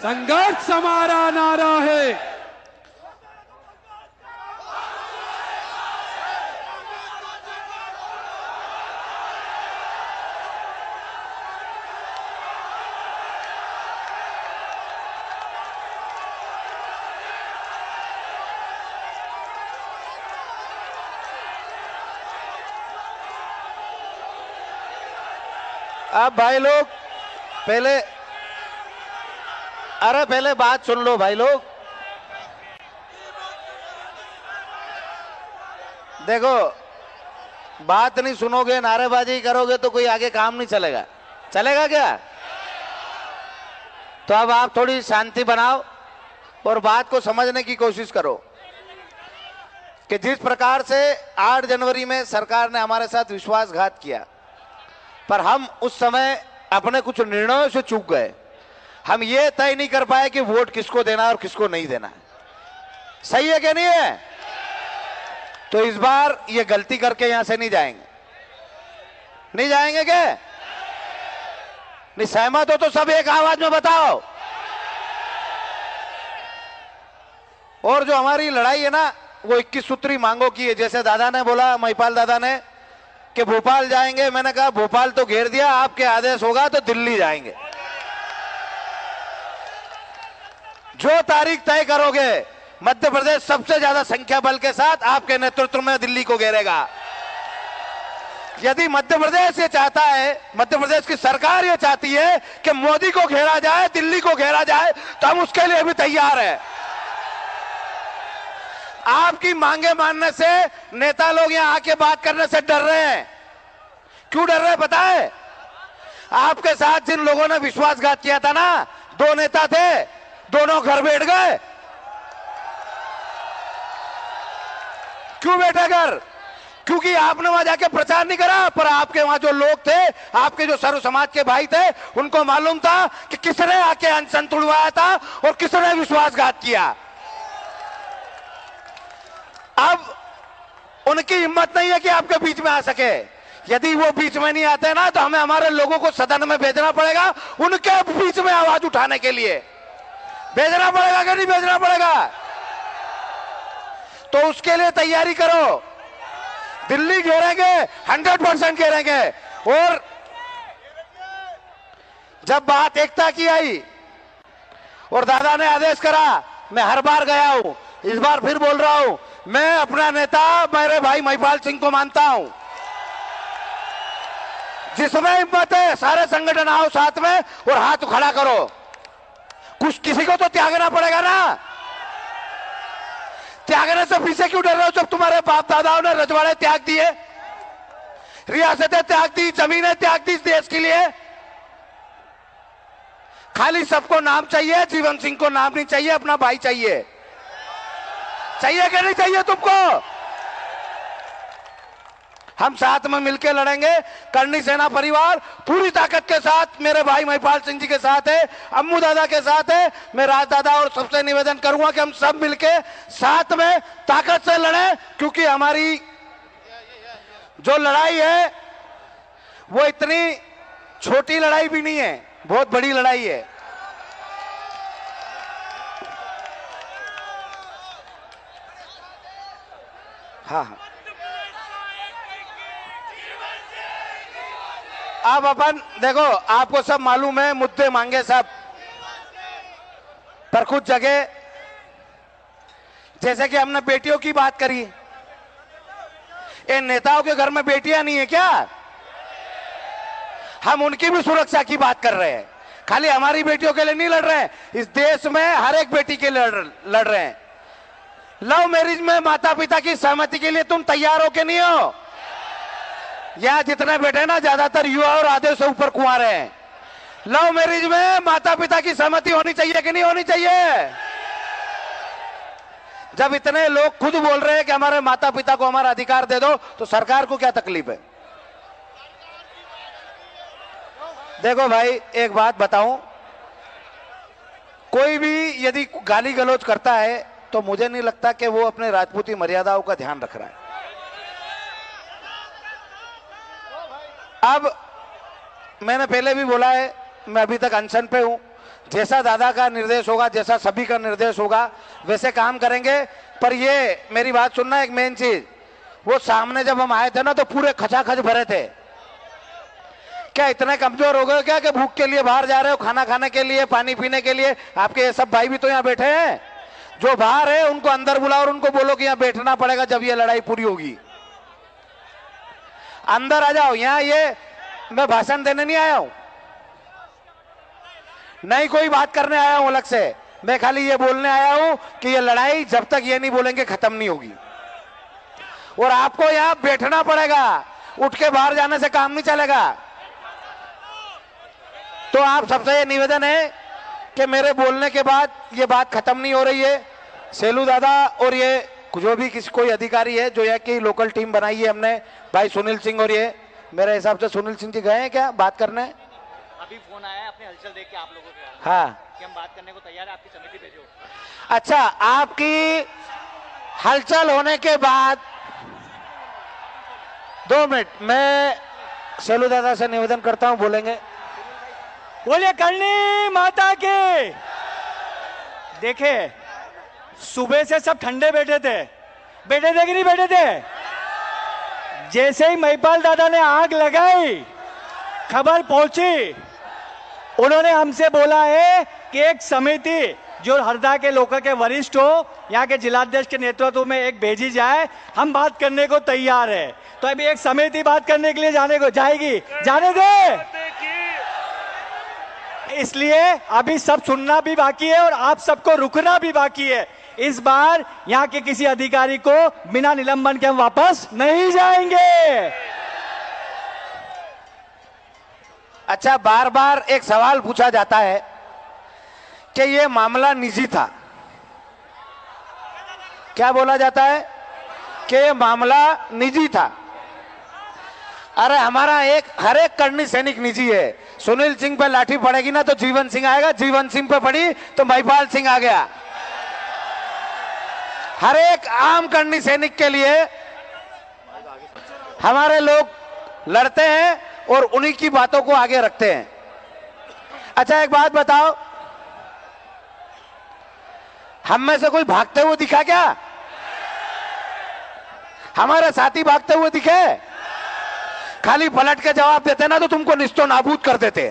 संघर्ष हमारा नारा है। अब भाई लोग पहले बात सुन लो भाई लोग। देखो, बात नहीं सुनोगे, नारेबाजी करोगे तो कोई आगे काम नहीं चलेगा। चलेगा क्या? तो अब आप थोड़ी शांति बनाओ और बात को समझने की कोशिश करो कि जिस प्रकार से 8 जनवरी में सरकार ने हमारे साथ विश्वासघात किया, पर हम उस समय अपने कुछ निर्णयों से चूक गए। हम ये तय नहीं कर पाए कि वोट किसको देना और किसको नहीं देना। सही है कि नहीं है? तो इस बार ये गलती करके यहां से नहीं जाएंगे। नहीं जाएंगे क्या? नहीं सहमत हो तो सब एक आवाज में बताओ। और जो हमारी लड़ाई है ना, वो 21 सूत्री मांगों की है। जैसे दादा ने बोला, महिपाल दादा ने, कि भोपाल जाएंगे। मैंने कहा भोपाल तो घेर दिया, आपके आदेश होगा तो दिल्ली जाएंगे। जो तारीख तय करोगे, मध्य प्रदेश सबसे ज्यादा संख्या बल के साथ आपके नेतृत्व में दिल्ली को घेरेगा। यदि मध्य प्रदेश ये चाहता है, मध्य प्रदेश की सरकार ये चाहती है कि मोदी को घेरा जाए, दिल्ली को घेरा जाए, तो हम उसके लिए भी तैयार हैं। आपकी मांगे मानने से नेता लोग यहां आके बात करने से डर रहे हैं। क्यों डर रहे हैं पता है? आपके साथ जिन लोगों ने विश्वासघात किया था ना, 2 नेता थे, दोनों घर बैठ गए। क्यों बैठे घर? क्योंकि आपने वहां जाके प्रचार नहीं करा, पर आपके वहां जो लोग थे, आपके जो सर्व समाज के भाई थे, उनको मालूम था कि किसने आके अनशन तुड़वाया था और किसने विश्वासघात किया। अब उनकी हिम्मत नहीं है कि आपके बीच में आ सके। यदि वो बीच में नहीं आते ना, तो हमें हमारे लोगों को सदन में भेजना पड़ेगा, उनके बीच में आवाज उठाने के लिए भेजना पड़ेगा कि नहीं भेजना पड़ेगा? तो उसके लिए तैयारी करो। दिल्ली घेरेंगे, 100% घेरेंगे। और जब बात एकता की आई और दादा ने आदेश करा, मैं हर बार गया हूं, इस बार फिर बोल रहा हूं, मैं अपना नेता मेरे भाई महिपाल सिंह को मानता हूं। जिसमें हिम्मत है सारे संगठन आओ साथ में और हाथ खड़ा करो। कुछ किसी को तो त्यागना पड़ेगा ना। त्यागने से पीछे क्यों डर रहे हो? जब तुम्हारे बाप दादाओं ने रजवाड़े त्याग दिए, रियासतें त्याग दी, जमीनें त्याग दी इस देश के लिए। खाली सबको नाम चाहिए, जीवन सिंह को नाम नहीं चाहिए, अपना भाई चाहिए। चाहिए कि नहीं चाहिए तुमको? हम साथ में मिलकर लड़ेंगे। करनी सेना परिवार पूरी ताकत के साथ मेरे भाई महिपाल सिंह जी के साथ है, अम्मू दादा के साथ है। मैं राज दादा और सबसे निवेदन करूंगा कि हम सब मिलकर साथ में ताकत से लड़ें, क्योंकि हमारी जो लड़ाई है वो इतनी छोटी लड़ाई भी नहीं है, बहुत बड़ी लड़ाई है। हाँ हाँ, अब अपन देखो, आपको सब मालूम है, मुद्दे मांगे सब, पर कुछ जगह जैसे कि हमने बेटियों की बात करी, इन नेताओं के घर में बेटियां नहीं है क्या? हम उनकी भी सुरक्षा की बात कर रहे हैं। खाली हमारी बेटियों के लिए नहीं लड़ रहे हैं, इस देश में हर एक बेटी के लिए लड़ रहे हैं। लव मैरिज में माता पिता की सहमति के लिए तुम तैयार हो कि नहीं हो? यहां जितने बैठे ना, ज्यादातर युवा और आधे से ऊपर कुंवारे हैं। लव मैरिज में माता पिता की सहमति होनी चाहिए कि नहीं होनी चाहिए? जब इतने लोग खुद बोल रहे हैं कि हमारे माता पिता को हमारा अधिकार दे दो, तो सरकार को क्या तकलीफ है? देखो भाई, एक बात बताऊं, कोई भी यदि गाली गलौज करता है तो मुझे नहीं लगता कि वो अपने राजपूती मर्यादाओं का ध्यान रख रहा है। अब मैंने पहले भी बोला है, मैं अभी तक अनशन पे हूं, जैसा दादा का निर्देश होगा, जैसा सभी का निर्देश होगा, वैसे काम करेंगे। पर ये मेरी बात सुनना, एक मेन चीज, वो सामने जब हम आए थे ना तो पूरे खचाखच भरे थे। क्या इतने कमजोर हो गए क्या कि भूख के लिए बाहर जा रहे हो, खाना खाने के लिए, पानी पीने के लिए? आपके ये सब भाई भी तो यहाँ बैठे हैं। जो बाहर है उनको अंदर बुलाओ और उनको बोलो कि यहाँ बैठना पड़ेगा जब ये लड़ाई पूरी होगी। अंदर आ जाओ। यहाँ ये मैं भाषण देने नहीं आया हूं, नहीं कोई बात करने आया हूं अलग से। मैं खाली ये बोलने आया हूं कि ये लड़ाई जब तक ये नहीं बोलेंगे खत्म नहीं होगी और आपको यहां बैठना पड़ेगा। उठ के बाहर जाने से काम नहीं चलेगा। तो आप सबसे ये निवेदन है कि मेरे बोलने के बाद ये बात खत्म नहीं हो रही है। सेलू दादा और ये जो भी कोई अधिकारी है जो यहाँ की लोकल टीम बनाई है हमने, भाई सुनील सिंह, और ये मेरे हिसाब से सुनील सिंह जी गए हैं क्या बात करने? अभी फोन आया है, अपने हलचल देख के आप लोगों के, हाँ, कि हम बात करने को तैयार है, आपकी समिति भेजो। अच्छा, आपकी हलचल होने के बाद 2 मिनट मैं सेलू दादा से निवेदन करता हूं, बोलेंगे। बोलिए करनी माता के। देखे, सुबह से सब ठंडे बैठे थे कि नहीं बैठे थे? जैसे ही महिपाल दादा ने आग लगाई, खबर पहुंची, उन्होंने हमसे बोला है कि एक समिति जो हरदा के लोकल के वरिष्ठ हो, यहाँ के जिलाध्यक्ष के नेतृत्व में एक भेजी जाए, हम बात करने को तैयार है। तो अभी एक समिति बात करने के लिए जाएगी, जाने दे। इसलिए अभी सब सुनना भी बाकी है और आप सबको रुकना भी बाकी है। इस बार यहाँ के किसी अधिकारी को बिना निलंबन के हम वापस नहीं जाएंगे। अच्छा, बार बार एक सवाल पूछा जाता है कि ये मामला निजी था। क्या बोला जाता है कि ये मामला निजी था। अरे हमारा हर एक करनी सैनिक निजी है। सुनील सिंह पे लाठी पड़ेगी ना तो जीवन सिंह आएगा, जीवन सिंह पे पड़ी तो महिपाल सिंह आ गया। हर एक आम करनी सैनिक के लिए हमारे लोग लड़ते हैं और उन्हीं की बातों को आगे रखते हैं। अच्छा, एक बात बताओ, हम में से कोई भागते हुए दिखा क्या? हमारे साथी भागते हुए दिखे? खाली पलट के जवाब देते ना तो तुमको निस्तो नाबूद कर देते।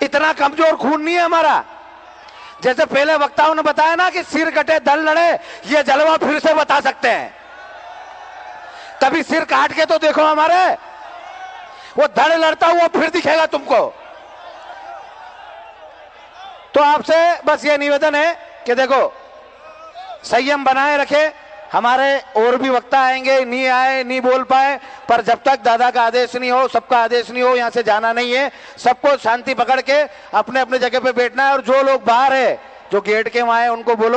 इतना कमजोर खून नहीं है हमारा। जैसे पहले वक्ताओं ने बताया ना कि सिर कटे दल लड़े, ये जलवा फिर से बता सकते हैं। कभी सिर काट के तो देखो हमारे, वो धड़ लड़ता हुआ फिर दिखेगा तुमको। तो आपसे बस ये निवेदन है कि देखो, संयम बनाए रखे। हमारे और भी वक्ता आएंगे, नहीं आए, नहीं बोल पाए, पर जब तक दादा का आदेश नहीं हो, सबका आदेश नहीं हो, यहां से जाना नहीं है। सबको शांति पकड़ के अपने अपने जगह पे बैठना है। और जो लोग बाहर है, जो गेट के वहां है, उनको बोलो